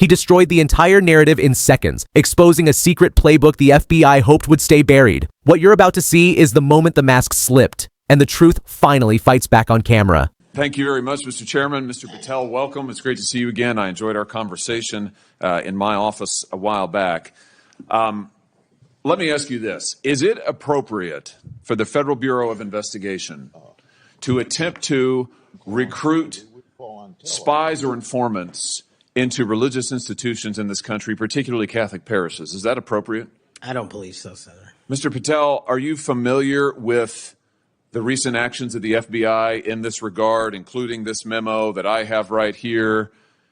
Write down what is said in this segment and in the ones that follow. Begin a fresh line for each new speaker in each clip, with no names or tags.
He destroyed the entire narrative in seconds, exposing a secret playbook the FBI hoped would stay buried. What you're about to see is the moment the mask slipped, and the truth finally fights back on camera.
Thank you very much, Mr. Chairman. Mr. Patel, welcome. It's great to see you again. I enjoyed our conversation in my office a while back. Let me ask you this. Is it appropriate for the Federal Bureau of Investigation to attempt to recruit spies or informants into religious institutions in this country, particularly Catholic parishes? Is that appropriate?
I don't believe so, Senator.
Mr. Patel, are you familiar with the recent actions of the FBI in this regard, including this memo that I have right here,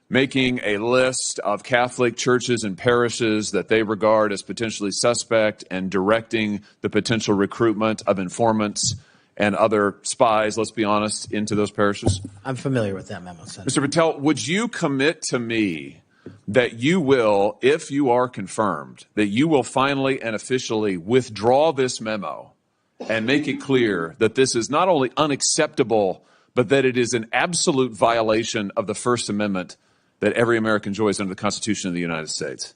making a list of Catholic churches and parishes that they regard as potentially suspect and directing the potential recruitment of informants and other spies, let's be honest, into those parishes?
I'm familiar with that memo, Senator.
Mr. Patel, would you commit to me that you will, if you are confirmed, that you will finally and officially withdraw this memo and make it clear that this is not only unacceptable, but that it is an absolute violation of the First Amendment that every American enjoys under the Constitution of the United States?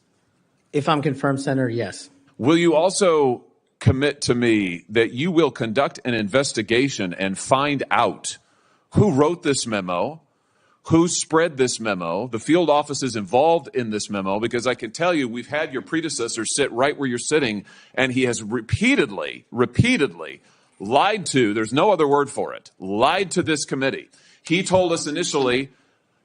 If I'm confirmed, Senator, yes.
Will you also commit to me that you will conduct an investigation and find out who wrote this memo, who spread this memo, the field offices involved in this memo? Because I can tell you, we've had your predecessor sit right where you're sitting, and he has repeatedly lied to, there's no other word for it, lied to this committee. He told us initially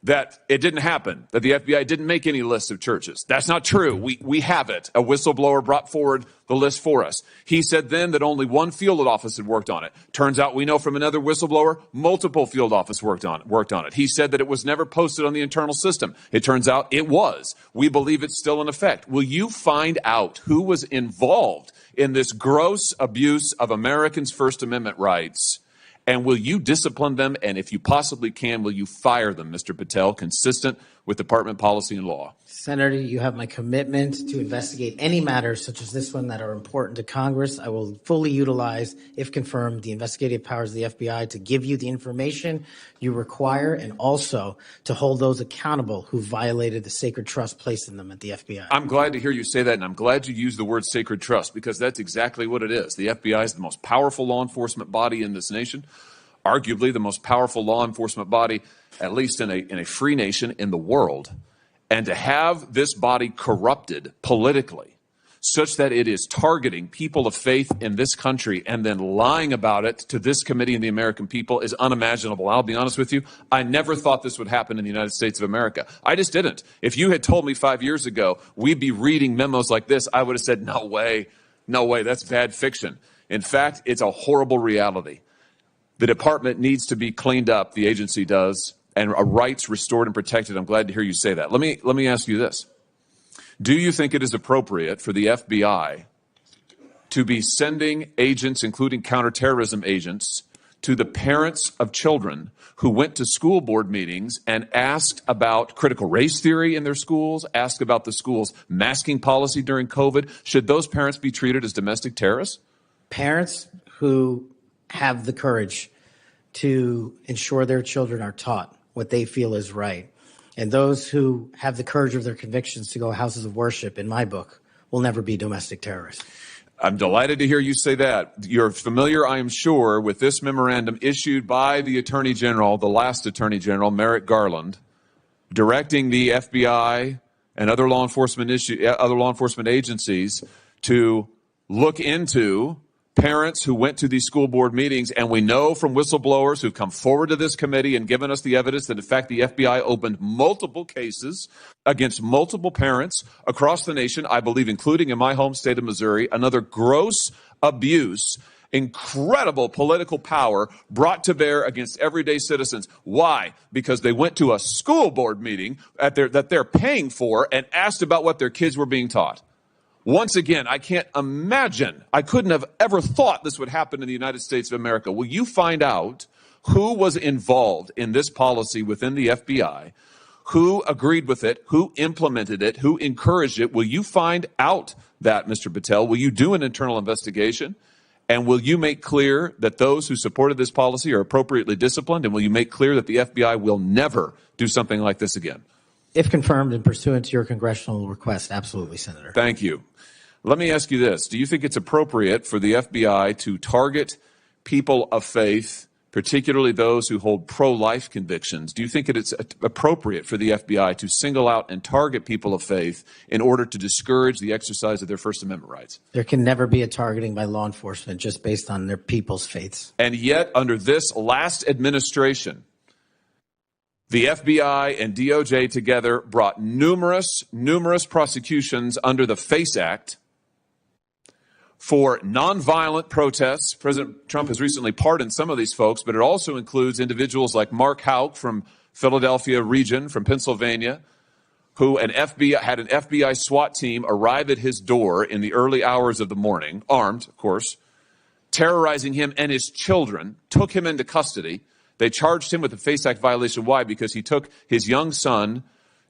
that it didn't happen, that the FBI didn't make any list of churches. That's not true. We have it. A whistleblower brought forward the list for us. He said then that only one field office had worked on it. Turns out we know from another whistleblower, multiple field offices worked on it. He said that it was never posted on the internal system. It turns out it was. We believe it's still in effect. Will you find out who was involved in this gross abuse of Americans' First Amendment rights? And will you discipline them? And if you possibly can, will you fire them, Mr. Patel, consistent with department policy and law?
Senator, you have my commitment to investigate any matters such as this one that are important to Congress. I will fully utilize, if confirmed, the investigative powers of the FBI to give you the information you require and also to hold those accountable who violated the sacred trust placed in them at the FBI.
I'm glad to hear you say that, and I'm glad you use the word sacred trust, because that's exactly what it is. The FBI is the most powerful law enforcement body in this nation, arguably the most powerful law enforcement body, at least in a free nation in the world. And to have this body corrupted politically such that it is targeting people of faith in this country and then lying about it to this committee and the American people is unimaginable. I'll be honest with you. I never thought this would happen in the United States of America. I just didn't. If you had told me 5 years ago we'd be reading memos like this, I would have said, no way, that's bad fiction. In fact, it's a horrible reality. The department needs to be cleaned up, the agency does, and rights restored and protected. I'm glad to hear you say that. Let me ask you this. Do you think it is appropriate for the FBI to be sending agents, including counterterrorism agents, to the parents of children who went to school board meetings and asked about critical race theory in their schools, asked about the school's masking policy during COVID? Should those parents be treated as domestic terrorists?
Parents who have the courage to ensure their children are taught what they feel is right, and those who have the courage of their convictions to go houses of worship, in my book, will never be domestic terrorists.
I'm delighted to hear you say that. You're familiar, I am sure, with this memorandum issued by the Attorney General, the last Attorney General, Merrick Garland, directing the FBI and other law enforcement agencies to look into parents who went to these school board meetings. And we know from whistleblowers who've come forward to this committee and given us the evidence that, in fact, the FBI opened multiple cases against multiple parents across the nation, I believe, including in my home state of Missouri. Another gross abuse, incredible political power brought to bear against everyday citizens. Why? Because they went to a school board meeting that they're paying for and asked about what their kids were being taught. Once again, I can't imagine, I couldn't have ever thought this would happen in the United States of America. Will you find out who was involved in this policy within the FBI, who agreed with it, who implemented it, who encouraged it? Will you find out that, Mr. Patel? Will you do an internal investigation? And will you make clear that those who supported this policy are appropriately disciplined? And will you make clear that the FBI will never do something like this again?
If confirmed and pursuant to your congressional request, absolutely, Senator.
Thank you. Let me ask you this. Do you think it's appropriate for the FBI to target people of faith, particularly those who hold pro-life convictions? Do you think it's appropriate for the FBI to single out and target people of faith in order to discourage the exercise of their First Amendment rights?
There can never be a targeting by law enforcement just based on their people's faiths.
And yet, under this last administration, the FBI and DOJ together brought numerous prosecutions under the FACE Act for nonviolent protests. President Trump has recently pardoned some of these folks, but it also includes individuals like Mark Houck from Philadelphia region, from Pennsylvania, who had an FBI SWAT team arrive at his door in the early hours of the morning, armed, of course, terrorizing him and his children, took him into custody. They charged him with a FACE Act violation. Why? Because he took his young son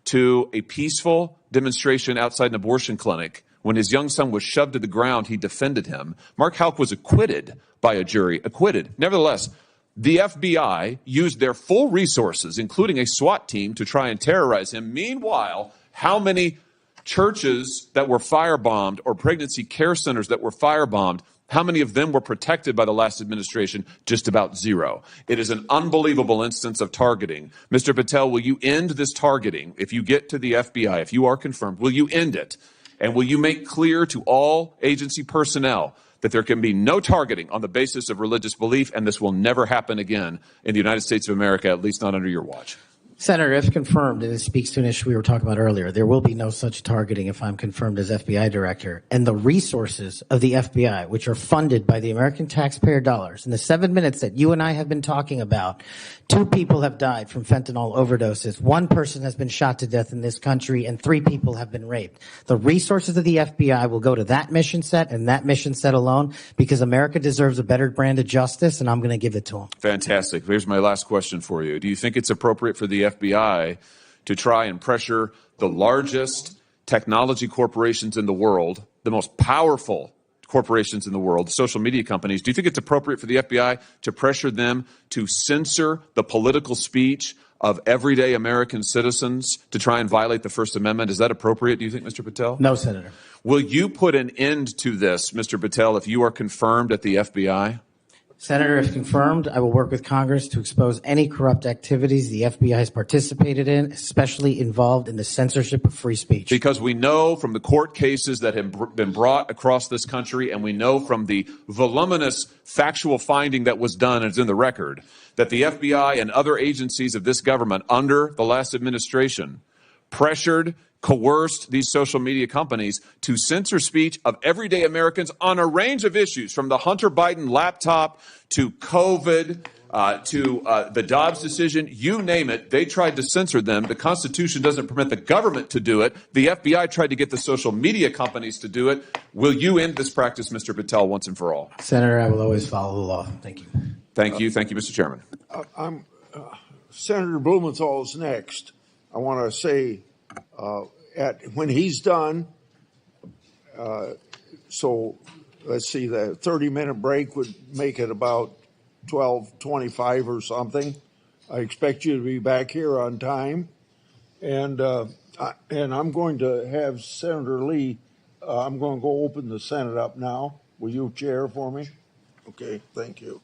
to a peaceful demonstration outside an abortion clinic. When his young son was shoved to the ground, he defended him. Mark Houck was acquitted by a jury, acquitted. Nevertheless, the FBI used their full resources, including a SWAT team, to try and terrorize him. Meanwhile, how many churches that were firebombed or pregnancy care centers that were firebombed, how many of them were protected by the last administration? Just about zero. It is an unbelievable instance of targeting. Mr. Patel, will you end this targeting? If you get to the FBI, if you are confirmed, will you end it? And will you make clear to all agency personnel that there can be no targeting on the basis of religious belief, and this will never happen again in the United States of America, at least not under your watch?
Senator, if confirmed, and it speaks to an issue we were talking about earlier, there will be no such targeting if I'm confirmed as FBI director. And the resources of the FBI, which are funded by the American taxpayer dollars, in the 7 minutes that you and I have been talking about, 2 people have died from fentanyl overdoses. 1 person has been shot to death in this country, and 3 people have been raped. The resources of the FBI will go to that mission set and that mission set alone, because America deserves a better brand of justice, and I'm going to give it to them.
Fantastic. Here's my last question for you. Do you think it's appropriate for the FBI to try and pressure the largest technology corporations in the world, the most powerful corporations in the world, the social media companies? Do you think it's appropriate for the FBI to pressure them to censor the political speech of everyday American citizens to try and violate the First Amendment? Is that appropriate, do you think, Mr. Patel?
No, Senator.
Will you put an end to this, Mr. Patel, if you are confirmed at the FBI?
Senator, if confirmed, I will work with Congress to expose any corrupt activities the FBI has participated in, especially involved in the censorship of free speech.
Because we know from the court cases that have been brought across this country, and we know from the voluminous factual finding that was done, and it's in the record, that the FBI and other agencies of this government under the last administration pressured, coerced these social media companies to censor speech of everyday Americans on a range of issues, from the Hunter Biden laptop to COVID, to the Dobbs decision, you name it. They tried to censor them. The Constitution doesn't permit the government to do it. The FBI tried to get the social media companies to do it. Will you end this practice, Mr. Patel, once and for all?
Senator, I will always follow the law. Thank you.
Thank you. Thank you, Mr. Chairman.
Senator Blumenthal is next. I want to say when he's done, so let's see, the 30-minute break would make it about 12:25 or something. I expect you to be back here on time. And I'm going to have Senator Lee, I'm going to go open the Senate up now. Will you chair for me? Okay, thank you.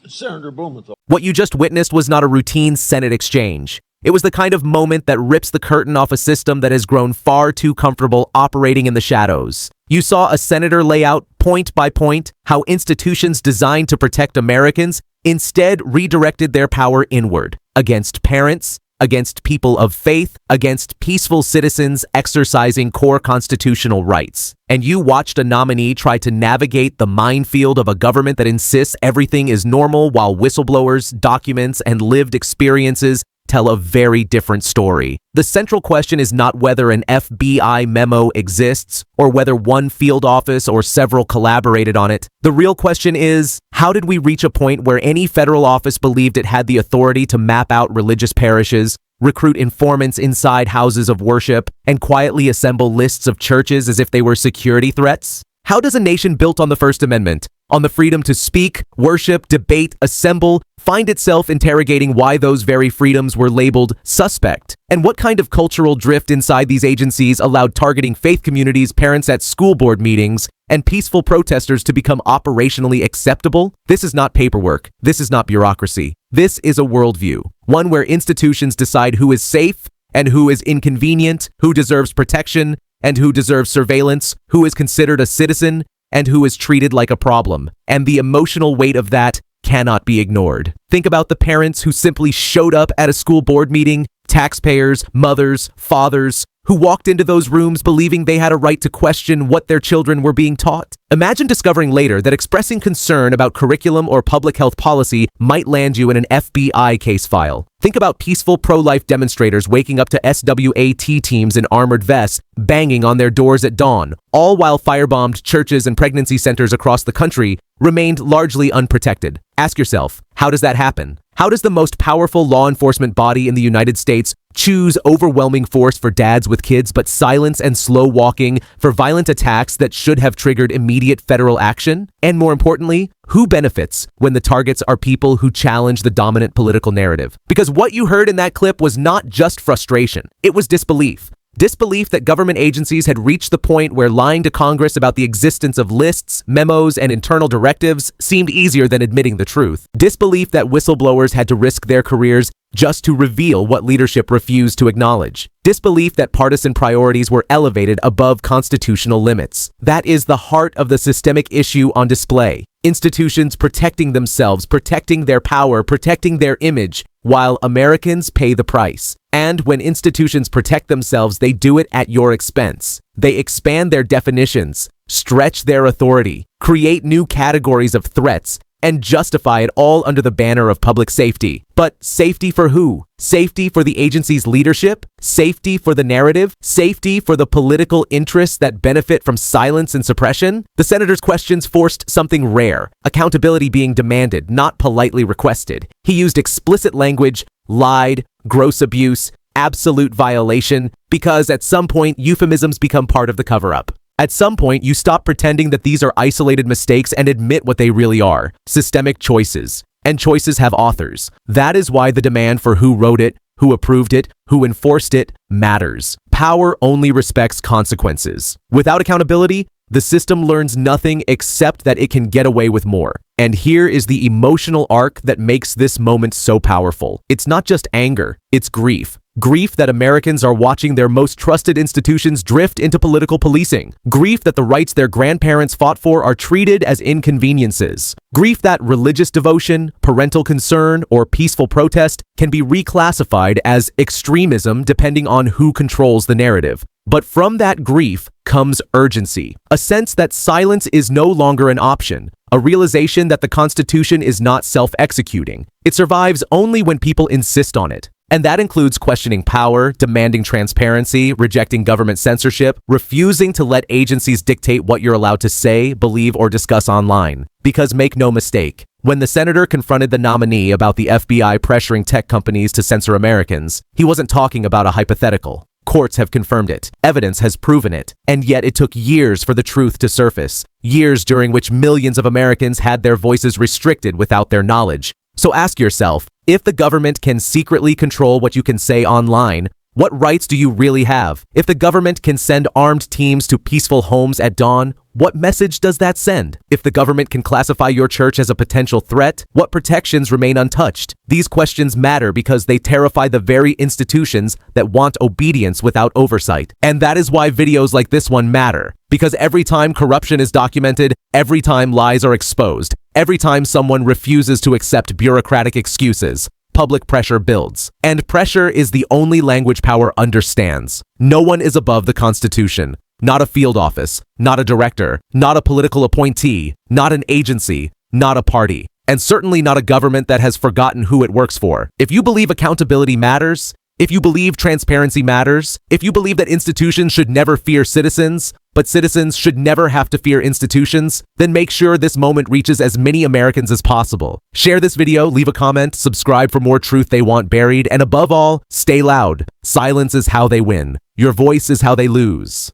Senator Blumenthal.
What you just witnessed was not a routine Senate exchange. It was the kind of moment that rips the curtain off a system that has grown far too comfortable operating in the shadows. You saw a senator lay out, point by point, how institutions designed to protect Americans instead redirected their power inward, against parents, against people of faith, against peaceful citizens exercising core constitutional rights. And you watched a nominee try to navigate the minefield of a government that insists everything is normal while whistleblowers, documents, and lived experiences tell a very different story. The central question is not whether an FBI memo exists or whether one field office or several collaborated on it. The real question is, how did we reach a point where any federal office believed it had the authority to map out religious parishes, recruit informants inside houses of worship, and quietly assemble lists of churches as if they were security threats? How does a nation built on the First Amendment, on the freedom to speak, worship, debate, assemble, find itself interrogating why those very freedoms were labeled suspect, and what kind of cultural drift inside these agencies allowed targeting faith communities, parents at school board meetings, and peaceful protesters to become operationally acceptable. This is not paperwork. This is not bureaucracy. This is a worldview, one where institutions decide who is safe and who is inconvenient, who deserves protection and who deserves surveillance, who is considered a citizen and who is treated like a problem. And the emotional weight of that cannot be ignored. Think about the parents who simply showed up at a school board meeting, taxpayers, mothers, fathers, who walked into those rooms believing they had a right to question what their children were being taught. Imagine discovering later that expressing concern about curriculum or public health policy might land you in an FBI case file. Think about peaceful pro-life demonstrators waking up to SWAT teams in armored vests banging on their doors at dawn, all while firebombed churches and pregnancy centers across the country remained largely unprotected. Ask yourself, how does that happen? How does the most powerful law enforcement body in the United States choose overwhelming force for dads with kids, but silence and slow walking for violent attacks that should have triggered immediate federal action? And more importantly, who benefits when the targets are people who challenge the dominant political narrative? Because what you heard in that clip was not just frustration, it was disbelief. Disbelief that government agencies had reached the point where lying to Congress about the existence of lists, memos, and internal directives seemed easier than admitting the truth. Disbelief that whistleblowers had to risk their careers just to reveal what leadership refused to acknowledge. Disbelief that partisan priorities were elevated above constitutional limits. That is the heart of the systemic issue on display. Institutions protecting themselves, protecting their power, protecting their image, while Americans pay the price. And when institutions protect themselves, they do it at your expense. They expand their definitions, stretch their authority, create new categories of threats, and justify it all under the banner of public safety. But safety for who? Safety for the agency's leadership? Safety for the narrative? Safety for the political interests that benefit from silence and suppression? The senator's questions forced something rare, accountability being demanded, not politely requested. He used explicit language, lied, gross abuse, absolute violation, because at some point euphemisms become part of the cover-up. At some point, you stop pretending that these are isolated mistakes and admit what they really are: systemic choices. And choices have authors. That is why the demand for who wrote it, who approved it, who enforced it matters. Power only respects consequences. Without accountability, the system learns nothing except that it can get away with more. And here is the emotional arc that makes this moment so powerful. It's not just anger, it's grief. Grief that Americans are watching their most trusted institutions drift into political policing. Grief that the rights their grandparents fought for are treated as inconveniences. Grief that religious devotion, parental concern, or peaceful protest can be reclassified as extremism depending on who controls the narrative. But from that grief comes urgency, a sense that silence is no longer an option, a realization that the Constitution is not self-executing. It survives only when people insist on it. And that includes questioning power, demanding transparency, rejecting government censorship, refusing to let agencies dictate what you're allowed to say, believe, or discuss online. Because make no mistake, when the senator confronted the nominee about the FBI pressuring tech companies to censor Americans, he wasn't talking about a hypothetical. Courts have confirmed it. Evidence has proven it. And yet it took years for the truth to surface. Years during which millions of Americans had their voices restricted without their knowledge. So ask yourself, if the government can secretly control what you can say online, what rights do you really have? If the government can send armed teams to peaceful homes at dawn, what message does that send? If the government can classify your church as a potential threat, what protections remain untouched? These questions matter because they terrify the very institutions that want obedience without oversight. And that is why videos like this one matter. Because every time corruption is documented, every time lies are exposed, every time someone refuses to accept bureaucratic excuses, public pressure builds. And pressure is the only language power understands. No one is above the Constitution. Not a field office, not a director, not a political appointee, not an agency, not a party, and certainly not a government that has forgotten who it works for. If you believe accountability matters, if you believe transparency matters, if you believe that institutions should never fear citizens, but citizens should never have to fear institutions, then make sure this moment reaches as many Americans as possible. Share this video, leave a comment, subscribe for more truth they want buried, and above all, stay loud. Silence is how they win. Your voice is how they lose.